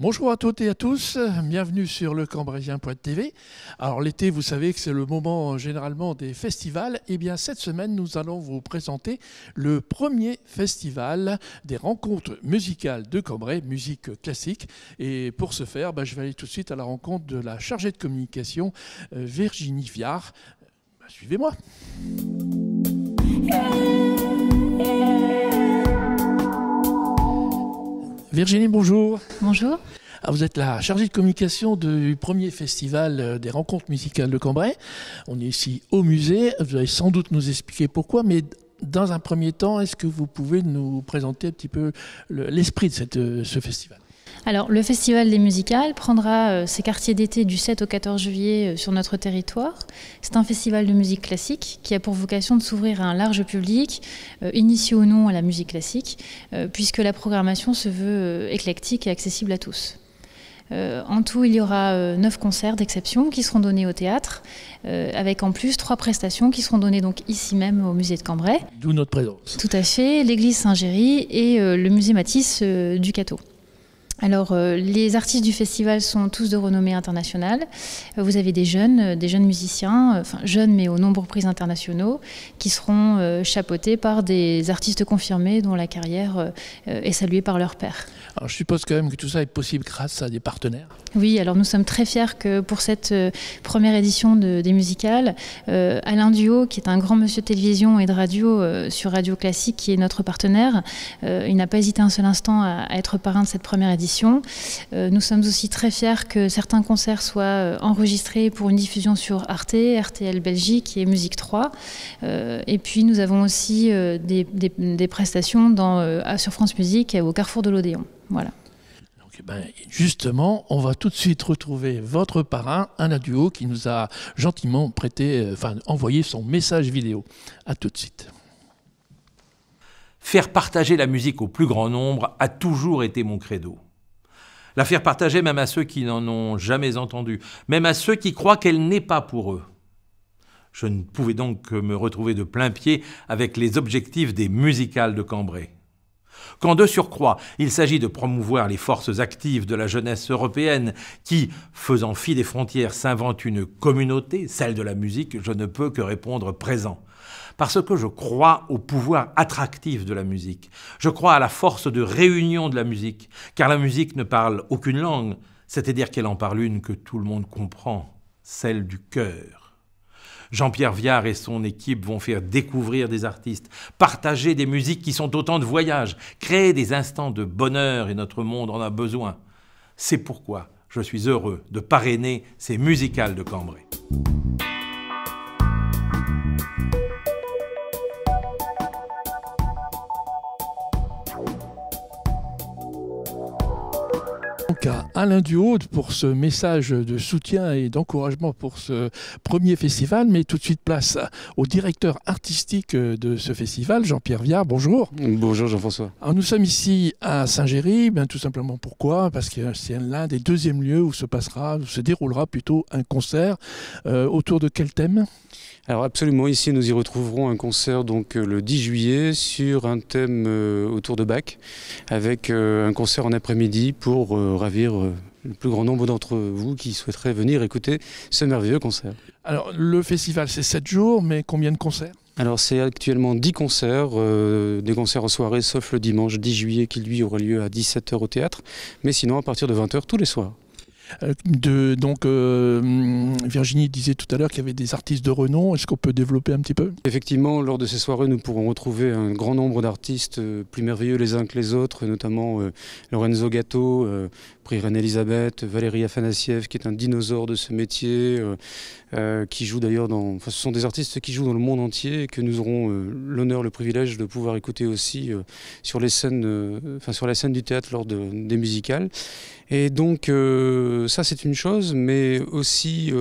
Bonjour à toutes et à tous, bienvenue sur le Cambrésien.tv. Alors l'été, vous savez que c'est le moment généralement des festivals. Et bien cette semaine, nous allons vous présenter le premier festival des rencontres musicales de Cambrai, musique classique. Et pour ce faire, je vais aller tout de suite à la rencontre de la chargée de communication, Virginie Viard. Suivez-moi. Virginie, bonjour. Bonjour. Vous êtes la chargée de communication du premier festival des rencontres musicales de Cambrai. On est ici au musée. Vous allez sans doute nous expliquer pourquoi, mais dans un premier temps, est-ce que vous pouvez nous présenter un petit peu l'esprit de ce festival ? Alors, le Festival des musicales prendra ses quartiers d'été du 7 au 14 juillet sur notre territoire. C'est un festival de musique classique qui a pour vocation de s'ouvrir à un large public, initié ou non à la musique classique, puisque la programmation se veut éclectique et accessible à tous. En tout, il y aura 9 concerts d'exception qui seront donnés au théâtre, avec en plus 3 prestations qui seront données donc ici même au musée de Cambrai. D'où notre présence. Tout à fait, l'église Saint-Géry et le musée Matisse du Cateau. Alors, les artistes du festival sont tous de renommée internationale. Vous avez des jeunes musiciens, enfin jeunes mais aux nombreux prix internationaux, qui seront chapeautés par des artistes confirmés dont la carrière est saluée par leur pairs. Alors, je suppose quand même que tout ça est possible grâce à des partenaires. Oui, alors nous sommes très fiers que pour cette première édition des musicales, Alain Duhaut, qui est un grand monsieur de télévision et de radio sur Radio Classique, qui est notre partenaire, il n'a pas hésité un seul instant à être parrain de cette première édition. Nous sommes aussi très fiers que certains concerts soient enregistrés pour une diffusion sur Arte, RTL Belgique et Musique 3. Et puis nous avons aussi des prestations sur France Musique au Carrefour de l'Odéon. Voilà. Justement, on va tout de suite retrouver votre parrain, Alain Duhaut, qui nous a gentiment envoyé son message vidéo. À tout de suite. Faire partager la musique au plus grand nombre a toujours été mon credo. La faire partager même à ceux qui n'en ont jamais entendu, même à ceux qui croient qu'elle n'est pas pour eux. Je ne pouvais donc que me retrouver de plein pied avec les objectifs des musicales de Cambrai. Quand de surcroît, il s'agit de promouvoir les forces actives de la jeunesse européenne qui, faisant fi des frontières, s'inventent une communauté, celle de la musique, je ne peux que répondre présent. Parce que je crois au pouvoir attractif de la musique. Je crois à la force de réunion de la musique, car la musique ne parle aucune langue, c'est-à-dire qu'elle en parle une que tout le monde comprend, celle du cœur. Jean-Pierre Viard et son équipe vont faire découvrir des artistes, partager des musiques qui sont autant de voyages, créer des instants de bonheur et notre monde en a besoin. C'est pourquoi je suis heureux de parrainer ces musicales de Cambrai. Donc à Alain Duhaut pour ce message de soutien et d'encouragement pour ce premier festival, mais tout de suite place au directeur artistique de ce festival, Jean-Pierre Viard. Bonjour. Bonjour Jean-François. Alors nous sommes ici à Saint-Géry, tout simplement pourquoi ? Parce que c'est l'un des deuxièmes lieux où se déroulera plutôt un concert. Autour de quel thème ? Alors absolument, ici nous y retrouverons un concert donc le 10 juillet sur un thème autour de Bach, avec un concert en après-midi pour ravir le plus grand nombre d'entre vous qui souhaiteraient venir écouter ce merveilleux concert. Alors le festival c'est 7 jours, mais combien de concerts ? Alors c'est actuellement 10 concerts, des concerts en soirée sauf le dimanche 10 juillet qui lui aura lieu à 17h au théâtre, mais sinon à partir de 20h tous les soirs. Virginie disait tout à l'heure qu'il y avait des artistes de renom. Est-ce qu'on peut développer un petit peu ? Effectivement, lors de ces soirées, nous pourrons retrouver un grand nombre d'artistes plus merveilleux les uns que les autres, notamment Lorenzo Gatto, prix Reine-Elisabeth, Valérie Afanassiev, qui est un dinosaure de ce métier, qui joue d'ailleurs ce sont des artistes qui jouent dans le monde entier et que nous aurons l'honneur, le privilège de pouvoir écouter aussi sur la scène du théâtre lors des musicales. Et donc ça c'est une chose, mais aussi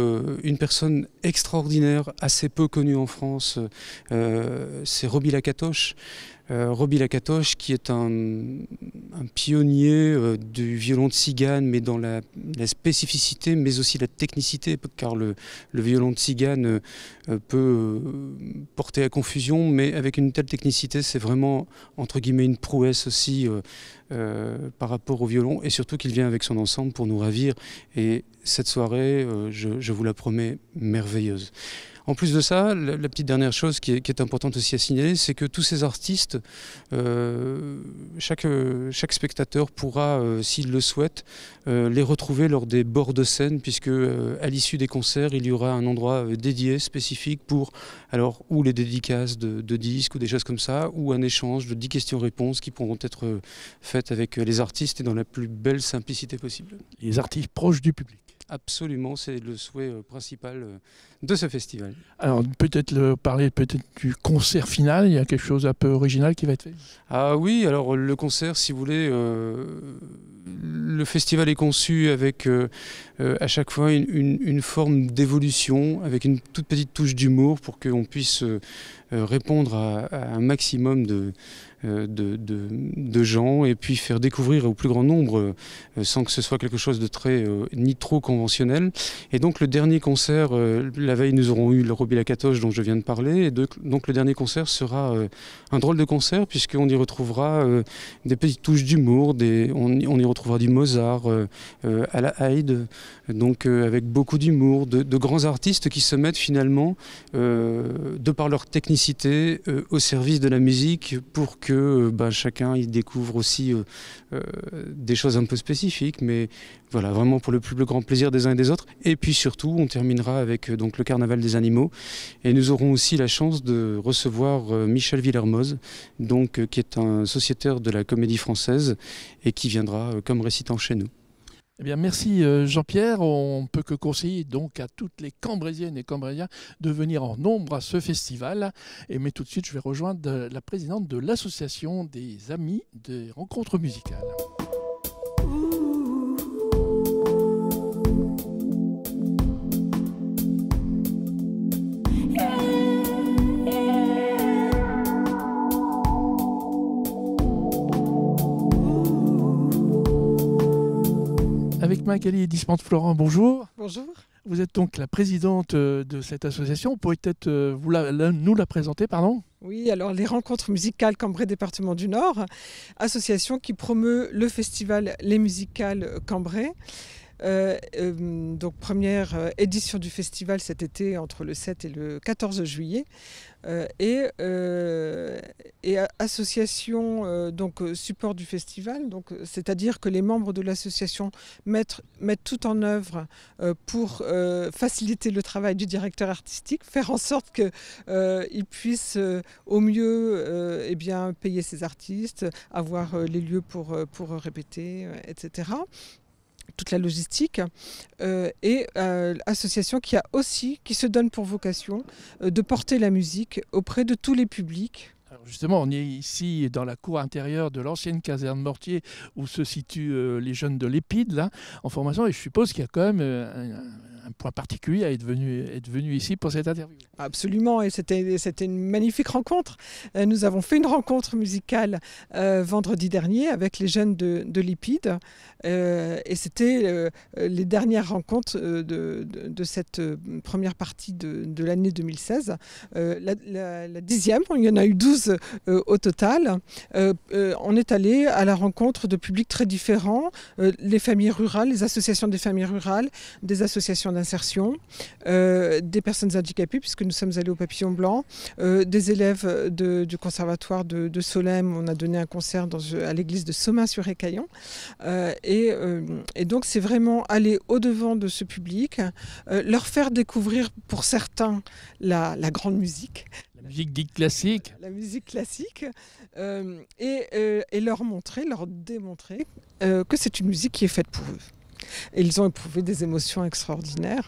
une personne extraordinaire, assez peu connue en France, c'est Roby Lacatoche. Roby Lacatoche qui est un pionnier du violon de cigane, mais dans la spécificité, mais aussi la technicité, car le violon de cigane peut porter à confusion, mais avec une telle technicité, c'est vraiment, entre guillemets, une prouesse aussi par rapport au violon, et surtout qu'il vient avec son ensemble pour nous ravir. Et cette soirée, je vous la promets, merveilleuse. En plus de ça, la petite dernière chose qui est importante aussi à signaler, c'est que tous ces artistes, chaque spectateur pourra, s'il le souhaite, les retrouver lors des bords de scène, puisque à l'issue des concerts, il y aura un endroit dédié, spécifique pour, alors, ou les dédicaces de disques ou des choses comme ça, ou un échange de 10 questions-réponses qui pourront être faites avec les artistes et dans la plus belle simplicité possible. Les artistes proches du public. Absolument, c'est le souhait principal de ce festival. Alors peut-être parler du concert final, il y a quelque chose un peu original qui va être fait. Ah oui, alors le concert, si vous voulez, le festival est conçu avec à chaque fois une forme d'évolution, avec une toute petite touche d'humour pour qu'on puisse répondre à un maximum de gens et puis faire découvrir au plus grand nombre sans que ce soit quelque chose de très ni trop conventionnel. Et donc le dernier concert, la veille nous aurons eu le Roby la Catoche dont je viens de parler, et donc le dernier concert sera un drôle de concert puisqu'on y retrouvera des petites touches d'humour, on y retrouvera du Mozart à la Haydn, donc avec beaucoup d'humour, de grands artistes qui se mettent finalement de par leur technicité au service de la musique pour que chacun y découvre aussi des choses un peu spécifiques, mais voilà, vraiment pour le plus grand plaisir des uns et des autres. Et puis surtout, on terminera avec donc le Carnaval des animaux, et nous aurons aussi la chance de recevoir Michel Villermoz, donc qui est un sociétaire de la Comédie Française et qui viendra comme récitant chez nous. Eh bien, merci Jean-Pierre. On ne peut que conseiller donc à toutes les Cambrésiennes et Cambrésiens de venir en nombre à ce festival. Mais tout de suite, je vais rejoindre la présidente de l'association des amis des rencontres musicales. Avec Magali Dispente-Florent, bonjour. Bonjour. Vous êtes donc la présidente de cette association. Vous pourriez peut-être nous la présenter, pardon ? Oui, alors les rencontres musicales Cambrai département du Nord, association qui promeut le festival Les Musicales Cambrai. Donc première édition du festival cet été entre le 7 et le 14 juillet. Et association donc support du festival, donc c'est-à-dire que les membres de l'association mettent tout en œuvre pour faciliter le travail du directeur artistique, faire en sorte qu'il puisse au mieux payer ses artistes, avoir les lieux pour répéter, etc. Toute la logistique, et association qui se donne pour vocation de porter la musique auprès de tous les publics. Alors justement, on est ici dans la cour intérieure de l'ancienne caserne Mortier où se situent les jeunes de l'Épide là, en formation, et je suppose qu'il y a quand même un point particulier à être venu ici pour cette interview. Absolument, et c'était une magnifique rencontre. Nous avons fait une rencontre musicale vendredi dernier avec les jeunes de l'Épide, et c'était les dernières rencontres de cette première partie de l'année 2016. La 10e, il y en a eu 12 au total. On est allé à la rencontre de publics très différents, les familles rurales, les associations des familles rurales, des associations d'insertion, des personnes handicapées, puisque nous sommes allés au Papillon Blanc, des élèves du conservatoire de Solesmes. On a donné un concert à l'église de Sommin-sur-Écaillon. Et donc c'est vraiment aller au-devant de ce public, leur faire découvrir pour certains la grande musique. La musique dite classique. La musique classique, et leur démontrer que c'est une musique qui est faite pour eux. Et ils ont éprouvé des émotions extraordinaires.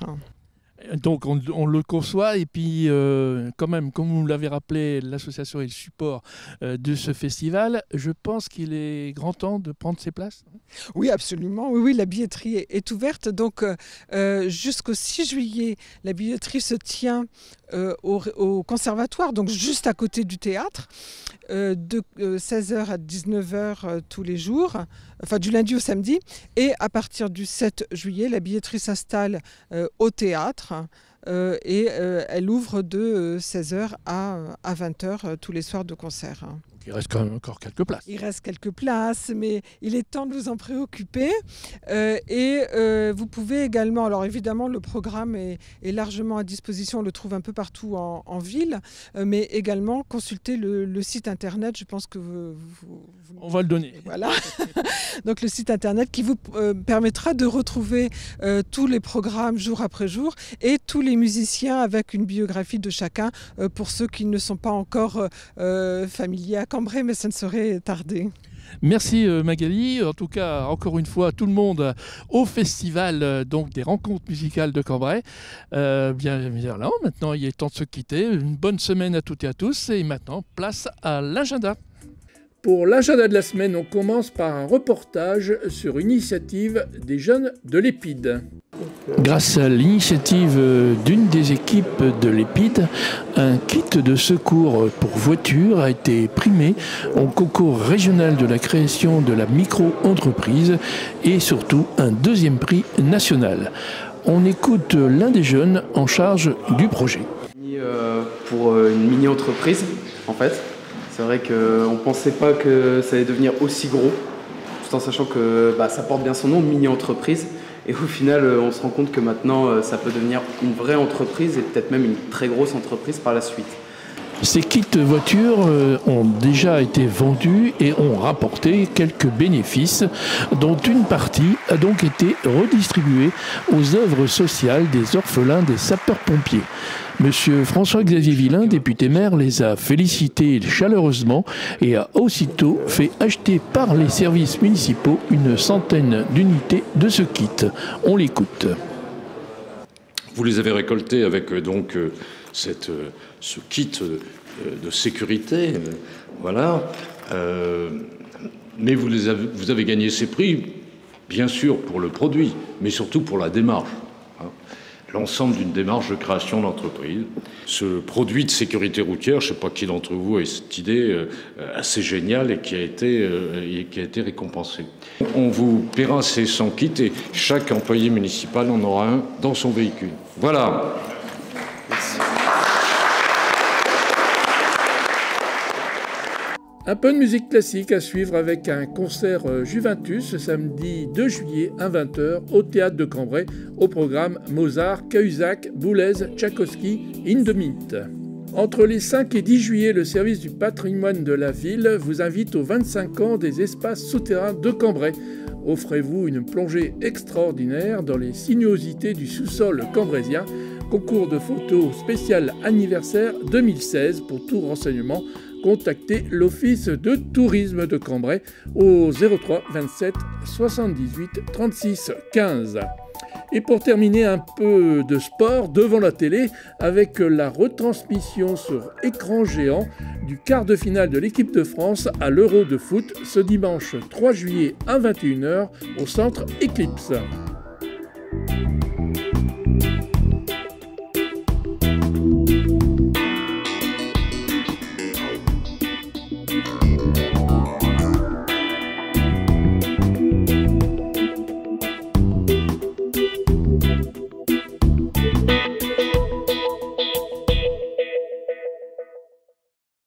Donc on le conçoit, et puis quand même, comme vous l'avez rappelé, l'association est le support de ce festival. Je pense qu'il est grand temps de prendre ses places. Oui, absolument. Oui, la billetterie est ouverte. Donc jusqu'au 6 juillet, la billetterie se tient au conservatoire, donc juste à côté du théâtre, de 16h à 19h tous les jours, enfin du lundi au samedi. Et à partir du 7 juillet, la billetterie s'installe au théâtre, et elle ouvre de 16h à 20h tous les soirs de concert. Il reste quand même encore quelques places. Il reste quelques places, mais il est temps de vous en préoccuper. Vous pouvez également, alors évidemment le programme est largement à disposition, on le trouve un peu partout en ville, mais également consulter le site internet, je pense que on va le donner. Voilà, donc le site internet qui vous permettra de retrouver tous les programmes jour après jour et tous les musiciens avec une biographie de chacun pour ceux qui ne sont pas encore familiers à Cambrai, mais ça ne saurait tarder. Merci Magali. En tout cas, encore une fois, tout le monde au festival donc des rencontres musicales de Cambrai. Bien là, maintenant, il est temps de se quitter. Une bonne semaine à toutes et à tous. Et maintenant, place à l'agenda. Pour l'agenda de la semaine, on commence par un reportage sur une initiative des jeunes de l'EPID. Grâce à l'initiative d'une des équipes de l'EPID, un kit de secours pour voiture a été primé au concours régional de la création de la micro-entreprise et surtout un deuxième prix national. On écoute l'un des jeunes en charge du projet. Pour une mini-entreprise, en fait. C'est vrai qu'on ne pensait pas que ça allait devenir aussi gros, tout en sachant que ça porte bien son nom, mini-entreprise. Et au final, on se rend compte que maintenant, ça peut devenir une vraie entreprise et peut-être même une très grosse entreprise par la suite. Ces kits voitures ont déjà été vendus et ont rapporté quelques bénéfices, dont une partie a donc été redistribuée aux œuvres sociales des orphelins des sapeurs-pompiers. Monsieur François-Xavier Villain, député maire, les a félicités chaleureusement et a aussitôt fait acheter par les services municipaux une centaine d'unités de ce kit. On l'écoute. Vous les avez récoltés avec donc ce kit de sécurité, voilà. Mais vous avez gagné ces prix, bien sûr pour le produit, mais surtout pour la démarche. L'ensemble d'une démarche de création d'entreprise. Ce produit de sécurité routière, je ne sais pas qui d'entre vous a cette idée assez géniale et qui a été récompensée. On vous paiera ces 100 kits et chaque employé municipal en aura un dans son véhicule. Voilà. Merci. Un peu de musique classique à suivre avec un concert Juventus samedi 2 juillet à 20h au Théâtre de Cambrai au programme Mozart, Cahuzac, Boulez, Tchaïkovski, In the Mint. Entre les 5 et 10 juillet, le service du patrimoine de la ville vous invite aux 25 ans des espaces souterrains de Cambrai. Offrez-vous une plongée extraordinaire dans les sinuosités du sous-sol cambraisien. Concours de photos spécial anniversaire 2016 pour tout renseignement. Contactez l'Office de tourisme de Cambrai au 03 27 78 36 15. Et pour terminer, un peu de sport devant la télé avec la retransmission sur écran géant du quart de finale de l'équipe de France à l'Euro de foot ce dimanche 3 juillet à 21h au centre Eclipse.